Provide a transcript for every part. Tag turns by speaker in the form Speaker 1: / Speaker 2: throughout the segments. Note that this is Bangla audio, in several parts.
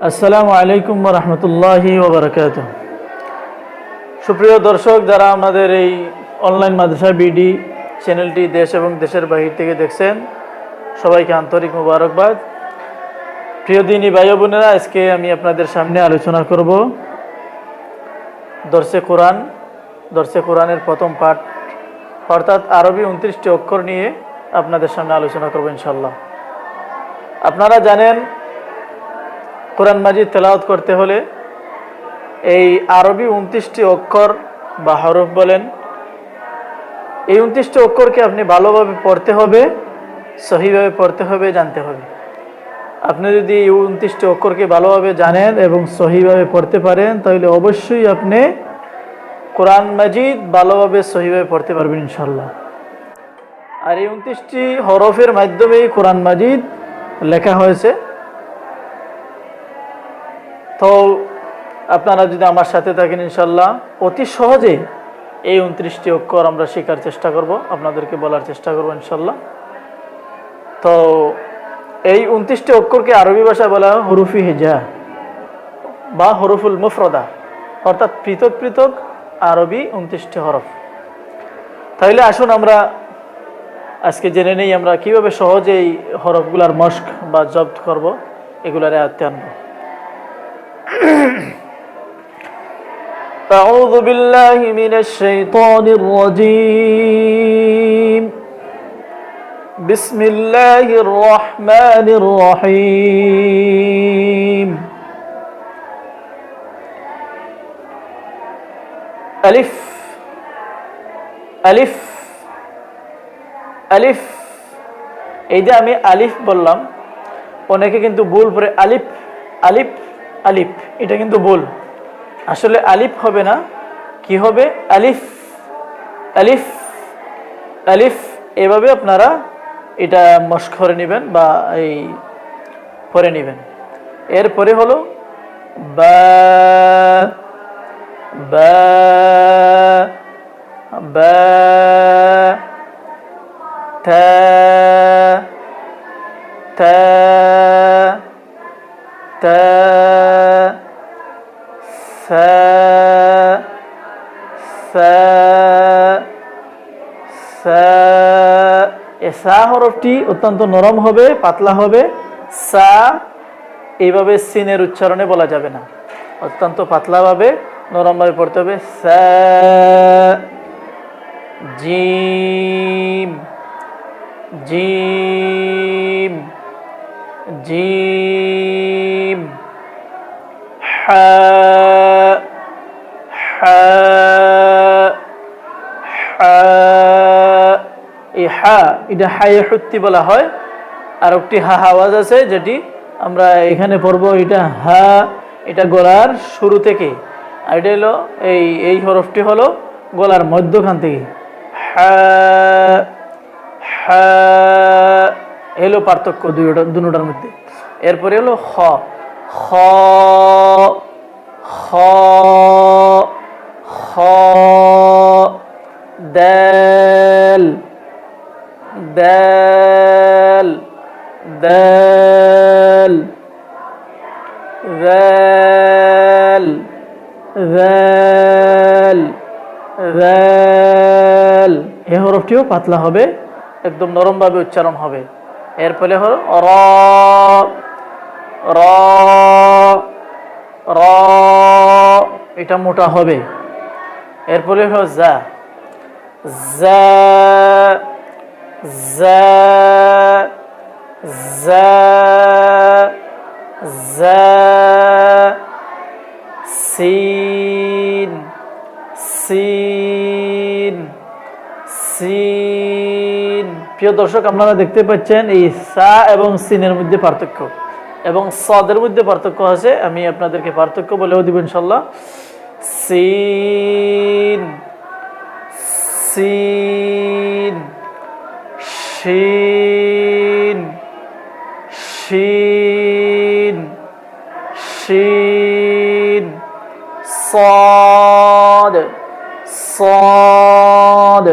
Speaker 1: আসসালামু আলাইকুম ওয়া রাহমাতুল্লাহি ওয়া বারাকাতুহু। সুপ্রিয় দর্শক, যারা আমাদের এই অনলাইন মাদ্রাসা বিডি চ্যানেলটি দেশ এবং দেশের বাহির থেকে দেখছেন, সবাইকে আন্তরিক মোবারকবাদ। প্রিয় দিনী ভাই বোনেরা, আজকে আমি আপনাদের সামনে আলোচনা করব দর্সে কোরআনের প্রথম পাঠ, অর্থাৎ আরবি 29টি অক্ষর নিয়ে আপনাদের সামনে আলোচনা করব ইনশাল্লাহ। আপনারা জানেন, কোরআন মাজিদ তেলাওয়াত করতে হলে এই আরবি 29টি অক্ষর বা হরফ বলেন, এই 29টি অক্ষরকে আপনি ভালোভাবে পড়তে হবে, সহিভাবে পড়তে হবে, জানতে হবে। আপনি যদি এই 29টি অক্ষরকে ভালোভাবে জানেন এবং সহিভাবে পড়তে পারেন, তাহলে অবশ্যই আপনি কোরআন মাজিদ ভালোভাবে সহিভাবে পড়তে পারবেন ইনশাল্লাহ। আর এই 29টি হরফের মাধ্যমেই কোরআন মাজিদ লেখা হয়েছে। তো আপনারা যদি আমার সাথে থাকেন, ইনশাল্লাহ অতি সহজে এই 29টি অক্ষর আমরা শেখার চেষ্টা করব, আপনাদেরকে বলার চেষ্টা করব ইনশাল্লাহ। তো এই 29টি অক্ষরকে আরবি ভাষায় বলা হয় হরুফি হিজা বা হরুফুল মুফরদা, অর্থাৎ পৃথক পৃথক আরবি 29টি হরফ। তাহলে আসুন আমরা আজকে জেনে নেই আমরা কিভাবে সহজে এই হরফগুলার মশক বা জব্দ করব, এগুলার আয়ত্তে আনব। أعوذ بالله من الشيطان الرجيم. بسم الله الرحمن الرحيم. ألف ألف ألف। এই যে আমি আলিফ বললাম, অনেকে কিন্তু ভুল করে আলিফ আলিফ আলিফ, এটা কিন্তু ভুল। আসলে আলিফ হবে না, কি হবে? আলিফ আলিফ আলিফ। এভাবে আপনারা এটা মশক করে নেবেন বা এই পড়ে নেবেন। এরপরে হলো বা বা বা, তা তা তা, সা সা সা। এই সা হরফটি অত্যন্ত নরম হবে, পাতলা হবে। সা এইভাবে সিনের উচ্চারণে বলা যাবে না, অত্যন্ত পাতলাভাবে নরমভাবে পড়তে হবে। সা। জিম জিম জিম। হা হা হা। এই হা, এটা হায়ে হুত্তি বলা হয়। আর একটি হা আওয়াজ আছে যেটি আমরা এখানে পড়বো, এটা হা, এটা গলার শুরু থেকে। আর এটা হলো এই হরফটি হলো গলার মধ্যখান থেকে। হা হা, এলো পার্থক্য দুটার মধ্যে। এরপরে হলো খ খ খ খ। দাল দাল দাল দাল দাল দাল। এই হরফটিও পাতলা হবে, একদম নরমভাবে উচ্চারণ হবে। এরপরে হলো র র র, এটা মোটা হবে। এরপরে হলো জা জা জা জা জা। সিন সিন সিন। প্রিয় দর্শক, আপনারা দেখতে পাচ্ছেন এই সা এবং সিনের মধ্যে পার্থক্য এবং সাদের মধ্যে পার্থক্য আছে। আমি আপনাদেরকে পার্থক্য বলেও দিব ইনশাল্লাহ। সিন সিন শিন শিন শিন। صاد صاد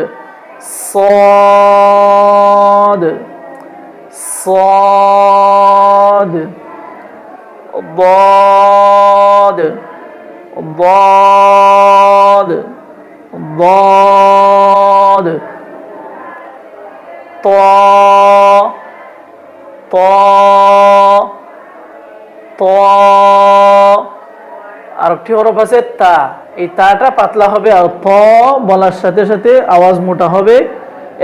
Speaker 1: صاد صاد ضاد ضاد ضاد طا طا طا আরেকটি হরফ আছে তা, এই তাটা পাতলা হবে আর ত বলার সাথে সাথে আওয়াজ মোটা হবে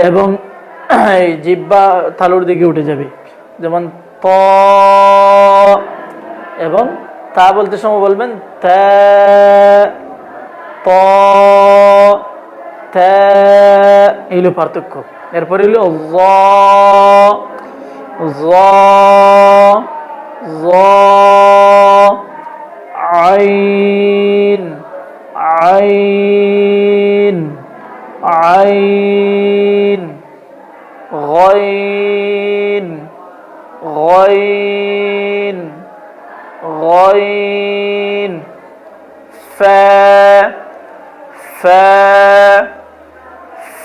Speaker 1: এবং এই জিহ্বা তালুর দিকে উঠে যাবে, যেমন ত, এবং তা বলতে সময় বলবেন তা ত তা, এই হলো পার্থক্য। এরপরে হলো য য য আইন আইন আইন গইন গইন গইন ফা ফা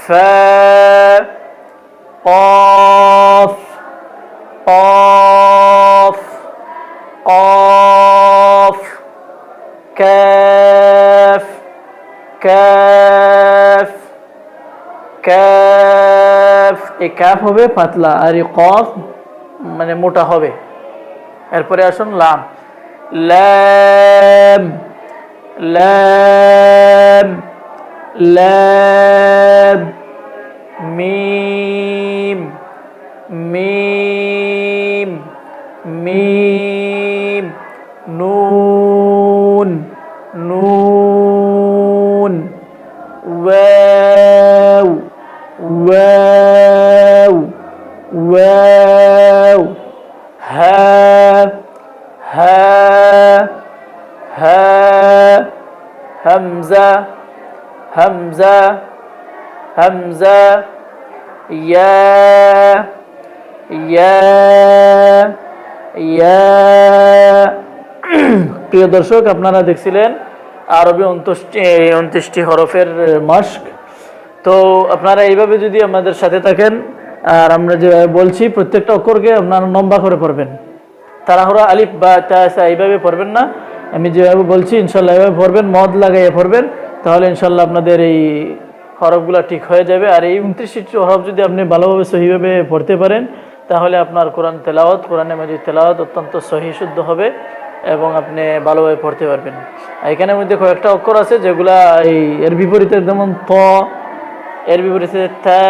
Speaker 1: ফা قاف قاف قاف كاف كاف كاف, এই কাফ হবে পাতলা আর এই কফ মানে মোটা হবে। এরপরে আসুন লাম লাম লাম লাম মিম মিম মিম নুন নুন ওয়াও ওয়াও ওয়াও হা হা হা হামজা হামজা হামজা ইয়া ইয়া ইয়া। প্রিয় দর্শক, আপনারা দেখছিলেন আরবি 29টি হরফের মাস্ক। তো আপনারা এইভাবে যদি আমাদের সাথে থাকেন আর আমরা যেভাবে বলছি প্রত্যেকটা অক্ষরকে আপনারা লম্বা করে পড়বেন, তাড়াহুড়া আলিফ বা তা এইভাবে পড়বেন না। আমি যেভাবে বলছি ইনশাল্লাহ এইভাবে পড়বেন, মদ লাগাইয়ে পড়বেন, তাহলে ইনশাল্লাহ আপনাদের এই হরফগুলো ঠিক হয়ে যাবে। আর এই 29টি হরফ যদি আপনি ভালোভাবে সহিভাবে পড়তে পারেন তাহলে আপনার কোরআন তেলাওয়াত, কোরআনে মাজিদ তেলাওয়াত অত্যন্ত সহি শুদ্ধ হবে এবং আপনি ভালোভাবে পড়তে পারবেন। এখানের মধ্যে কয়েকটা অক্ষর আছে যেগুলা এই এর বিপরীতে, যেমন ত, এর বিপরীতে তা,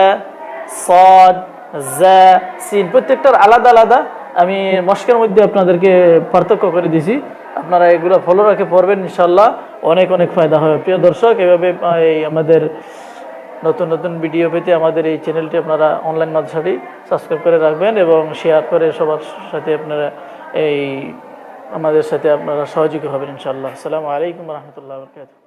Speaker 1: সদ, জা, সিন, প্রত্যেকটার আলাদা আলাদা আমি মস্কের মধ্যে আপনাদেরকে পার্থক্য করে দিছি। আপনারা এগুলো ফলো রাখে পড়বেন, ইনশাল্লাহ অনেক অনেক ফায়দা হবে। প্রিয় দর্শক, এভাবে এই আমাদের নতুন নতুন ভিডিও পেতে আমাদের এই চ্যানেলটি আপনারা অনলাইন মাদ্রাসাটি সাবস্ক্রাইব করে রাখবেন এবং শেয়ার করে সবার সাথে আপনারা এই আমাদের সাথে আপনারা সহযোগী হবেন ইনশাআল্লাহ। আসসালামু আলাইকুম ওয়া রাহমাতুল্লাহি ওয়া বারাকাতুহু।